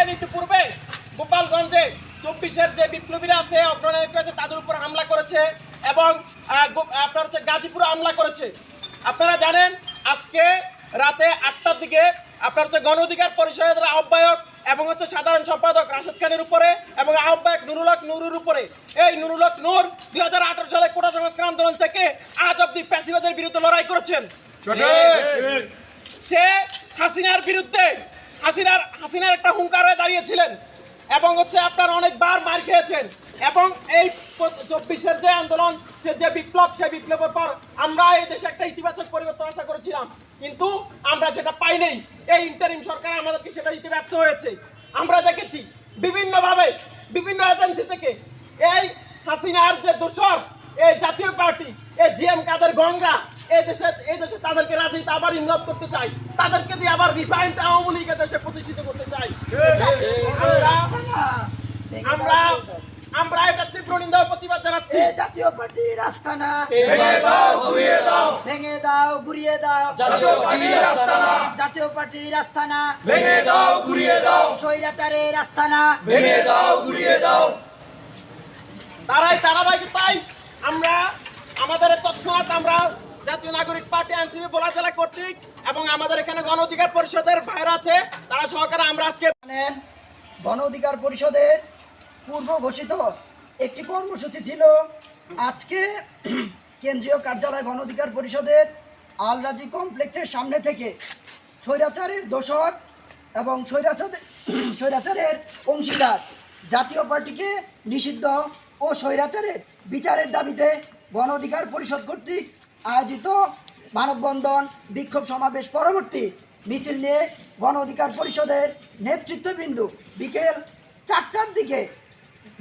দেখেছেন ইতিপূর্বে গোপালগঞ্জে 24-এর যে বিপ্লবীরা আছে অগ্রণী আছে তাদের উপর হামলা করেছে এবং আপনার হচ্ছে গাজীপুরে হামলা করেছে। আপনারা জানেন আজকে রাতে 8টার দিকে আপনার হচ্ছে গণ অধিকার পরিষদের আহ্বায়ক এবং হচ্ছে সাধারণ সম্পাদক রাশেদ খানের উপরে এবং আহ্বায়ক নুরুল হক নুরুর উপরে, এই নুরুল হক নূর 2018 সালে কোটা সংস্কার আন্দোলন থেকে আজ অব্দি ফ্যাসিবাদের বিরুদ্ধে লড়াই করেছেন। সে হাসিনার বিরুদ্ধে হাসিনার একটা হুঙ্কার হয়ে দাঁড়িয়েছিলেন এবং হচ্ছে আপনারা অনেকবার মার খেয়েছেন এবং এই 24-এর যে আন্দোলন সে যে বিপ্লব সেই বিপ্লবের পর আমরা এই দেশে একটা ইতিবাচক পরিবর্তন আশা করেছিলাম, কিন্তু আমরা সেটা পাই নাই। এই ইন্টারিম সরকার আমাদেরকে সেটা দিতে ব্যর্থ হয়েছে। আমরা দেখেছি বিভিন্নভাবে বিভিন্ন এজেন্সি থেকে এই হাসিনার যে দোসর এই জাতীয় পার্টি এই জিএম কাদের গঙ্গা এই দেশে তাদেরকে রাজনীতি আবার ইনভলভ করতে চাই, তাদেরকে দিয়ে আবার রিফাইন্ড আওয়ামী লীগ দেশে প্রতিষ্ঠিত করতে চাই। আমরা এটা তীব্র নিন্দা ও প্রতিবাদ জানাচ্ছি। জাতীয় পার্টির আস্তানা ভেঙে দাও, ঘুরিয়ে দাও। ভেঙে দাও, ঘুরিয়ে দাও। জাতীয় পার্টির আস্তানা জাতীয় পার্টির আস্তানা ভেঙে দাও, ঘুরিয়ে দাও। স্বৈরাচারের আস্তানা ভেঙে দাও, ঘুরিয়ে দাও। ধারাবাহিকতাই আমরা আমাদের তৎক্ষণাৎ আমরা জাতীয় নাগরিক পার্টি এনসিপি ভোলা জেলা কর্তৃক এবং আমাদের এখানে গণ অধিকার পরিষদের ভাইরা আছে তারা সহকারে আমরা আজকে গণ অধিকার পরিষদের পূর্ব ঘোষিত একটি কর্মসূচি ছিল। আজকে কেন্দ্রীয় কার্যালয় গণ অধিকার পরিষদের আলরাজি কমপ্লেক্সের সামনে থেকে স্বৈরাচারের দোসর এবং স্বৈরাচারের অংশীদার জাতীয় পার্টিকে নিষিদ্ধ ও স্বৈরাচারের বিচারের দাবিতে গণ অধিকার পরিষদ কর্তৃক আয়োজিত মানববন্ধন বিক্ষোভ সমাবেশ পরবর্তী মিছিল নিয়ে গণ অধিকার পরিষদের নেতৃত্ববৃন্দ বিকেল 4টার দিকে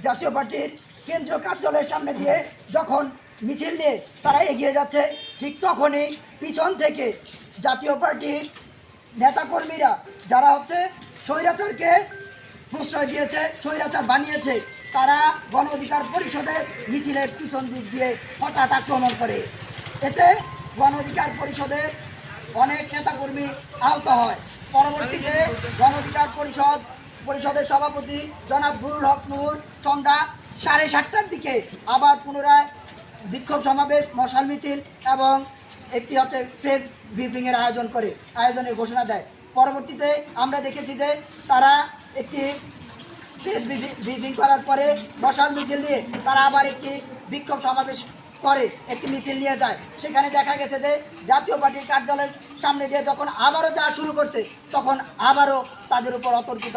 জাতীয় পার্টির কেন্দ্রীয় কার্যালয়ের সামনে দিয়ে যখন মিছিল নিয়ে তারা এগিয়ে যাচ্ছে, ঠিক তখনই পিছন থেকে জাতীয় পার্টির নেতাকর্মীরা যারা হচ্ছে স্বৈরাচারকে প্রশ্রয় দিয়েছে, স্বৈরাচার বানিয়েছে, তারা গণ অধিকার পরিষদের মিছিলের পিছন দিক দিয়ে হঠাৎ আক্রমণ করে। এতে গণ অধিকার পরিষদের অনেক নেতাকর্মী আহত হয়। পরবর্তীতে গণ অধিকার পরিষদের সভাপতি জনাব নুরুল হক নূর সন্ধ্যা 7:30টার দিকে আবার পুনরায় বিক্ষোভ সমাবেশ, মশাল মিছিল এবং একটি হচ্ছে প্রেস ব্রিফিংয়ের আয়োজনের ঘোষণা দেয়। পরবর্তীতে আমরা দেখেছি যে তারা একটি প্রেস ব্রিফিং করার পরে মশাল মিছিল নিয়ে তারা আবার একটি বিক্ষোভ সমাবেশ করে একটি মিছিল নিয়ে যায়। সেখানে দেখা গেছে যে জাতীয় পার্টির কার্যালয়ের সামনে দিয়ে যখন আবারও যাওয়া শুরু করছে তখন আবারও তাদের উপর অতর্কিত